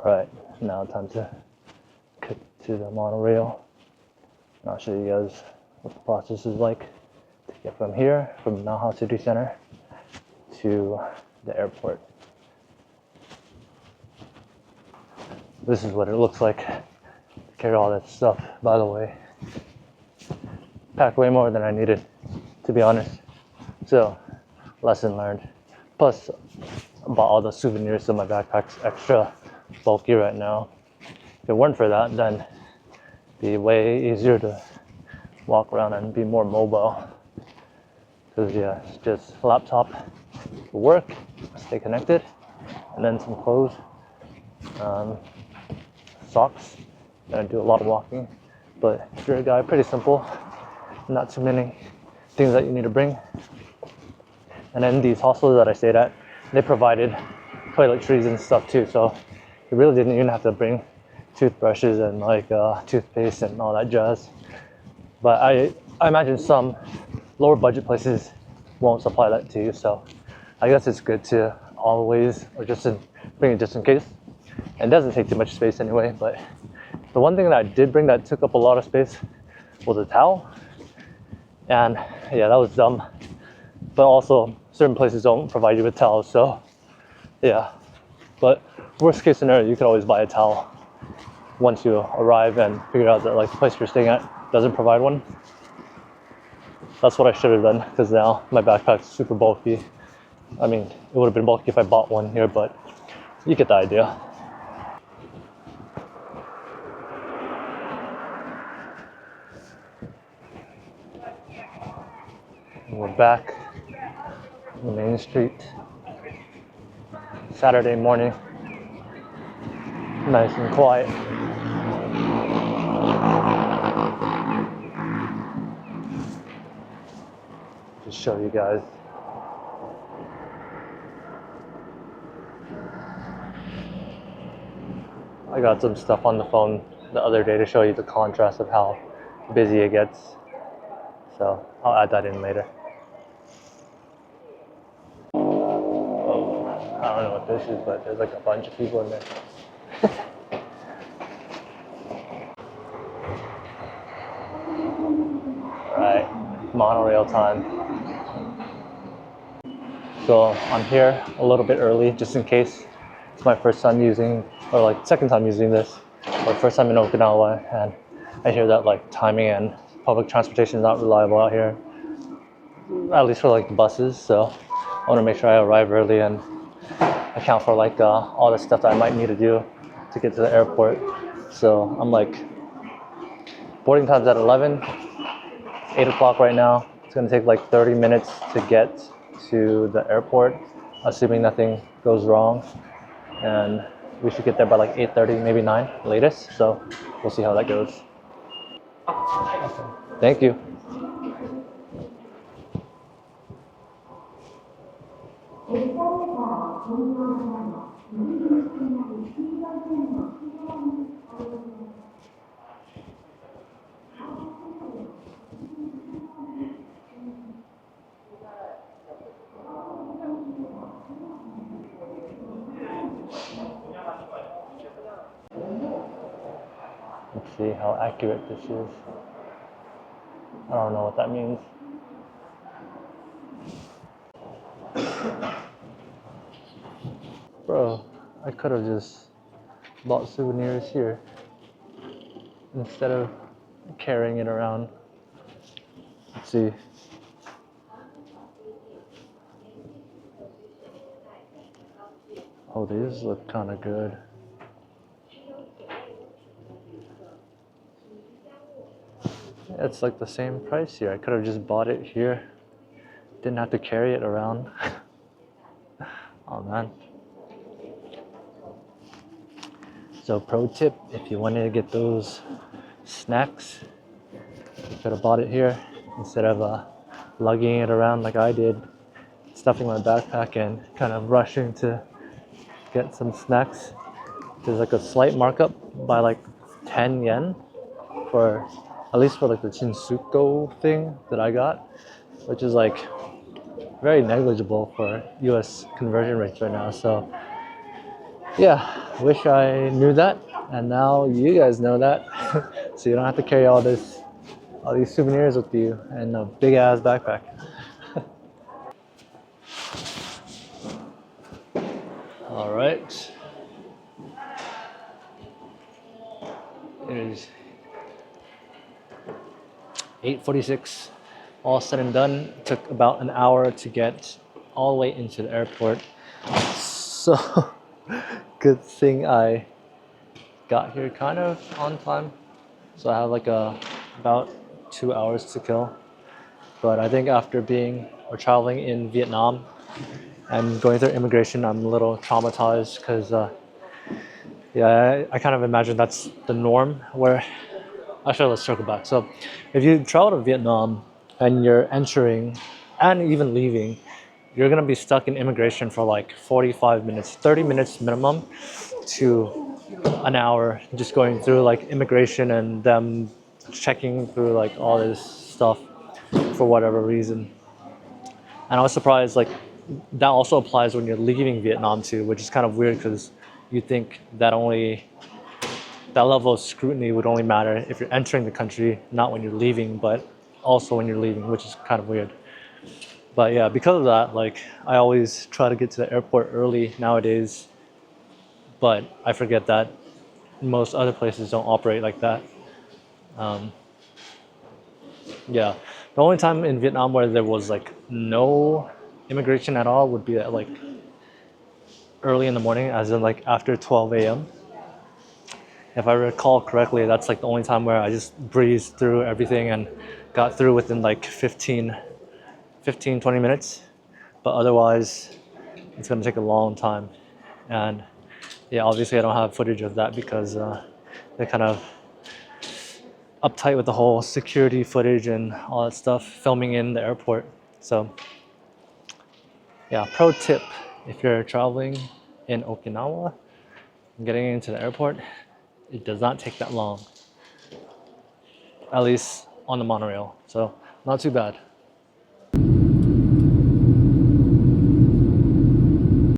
Right, now time to get to the monorail. And I'll show you guys what the process is like to get from here, from Naha City Center, to the airport. This is what it looks like to carry all that stuff, by the way. Packed way more than I needed, to be honest. So, lesson learned. Plus, I bought all the souvenirs, so my backpack's extra bulky right now. If it weren't for that, then it'd be way easier to walk around and be more mobile. Because yeah, it's just a laptop for work, stay connected, and then some clothes, socks. I do a lot of walking, but if you're a guy, pretty simple. Not too many things that you need to bring. And then these hostels that I stayed at, they provided toiletries and stuff too, so you really didn't even have to bring toothbrushes and like toothpaste and all that jazz. But I imagine some lower budget places won't supply that to you, so I guess it's good to always, or bring it just in case. It doesn't take too much space anyway, but the one thing that I did bring that took up a lot of space was a towel. And yeah, that was dumb. But also, certain places don't provide you with towels, so yeah. But worst case scenario, you could always buy a towel once you arrive and figure out that like the place you're staying at doesn't provide one. That's what I should have done, because now my backpack's super bulky. I mean, it would have been bulky if I bought one here, but you get the idea. And we're back on the main street. Saturday morning. Nice and quiet. Just show you guys. I got some stuff on the phone the other day to show you the contrast of how busy it gets. So I'll add that in later. Oh, I don't know what this is, but there's like a bunch of people in there. Alright, monorail time. So I'm here a little bit early just in case. It's my first time using, or like second time using this, or first time in Okinawa, and I hear that like timing and public transportation is not reliable out here, at least for like the buses. So I want to make sure I arrive early and account for like all the stuff that I might need to do to get to the airport. So I'm like, boarding time's at 11, 8 o'clock right now. It's gonna take like 30 minutes to get to the airport, assuming nothing goes wrong. And we should get there by like 8:30, maybe 9 latest. So we'll see how that goes. Okay. Thank you. Let's see how accurate this is. I don't know what that means. Bro, I could have just bought souvenirs here instead of carrying it around. Let's see. Oh, these look kind of good. It's like the same price here. I could have just bought it here. Didn't have to carry it around. Oh man. So pro tip, if you wanted to get those snacks, you could have bought it here instead of lugging it around like I did, stuffing my backpack and kind of rushing to get some snacks. There's like a slight markup by like 10 yen for, at least for like the Chinsuko thing that I got, which is like very negligible for US conversion rates right now. So yeah, Wish I knew that, and now you guys know that, so you don't have to carry all these souvenirs with you and a big ass backpack. All right, it is 8:46. All said and done, it took about an hour to get all the way into the airport. So good thing I got here kind of on time. So I have like about 2 hours to kill. But I think after being or traveling in Vietnam and going through immigration, I'm a little traumatized because yeah, I kind of imagine that's the norm. Where actually, let's circle back. So if you travel to Vietnam and you're entering and even leaving, you're gonna be stuck in immigration for like 45 minutes, 30 minutes minimum to an hour, just going through like immigration and them checking through like all this stuff for whatever reason. And I was surprised, like, that also applies when you're leaving Vietnam too, which is kind of weird because you think that level of scrutiny would only matter if you're entering the country, not when you're leaving, but also when you're leaving, which is kind of weird. But yeah, because of that, like, I always try to get to the airport early nowadays, but I forget that most other places don't operate like that. Um, yeah, the only time in Vietnam where there was like no immigration at all would be at like early in the morning, as in like after 12 a.m. If I recall correctly, that's like the only time where I just breezed through everything and got through within like 20 minutes. But otherwise, it's gonna take a long time. And yeah, obviously I don't have footage of that because they're kind of uptight with the whole security footage and all that stuff, filming in the airport. So yeah, pro tip, if you're traveling in Okinawa and getting into the airport, it does not take that long, at least on the monorail. So not too bad.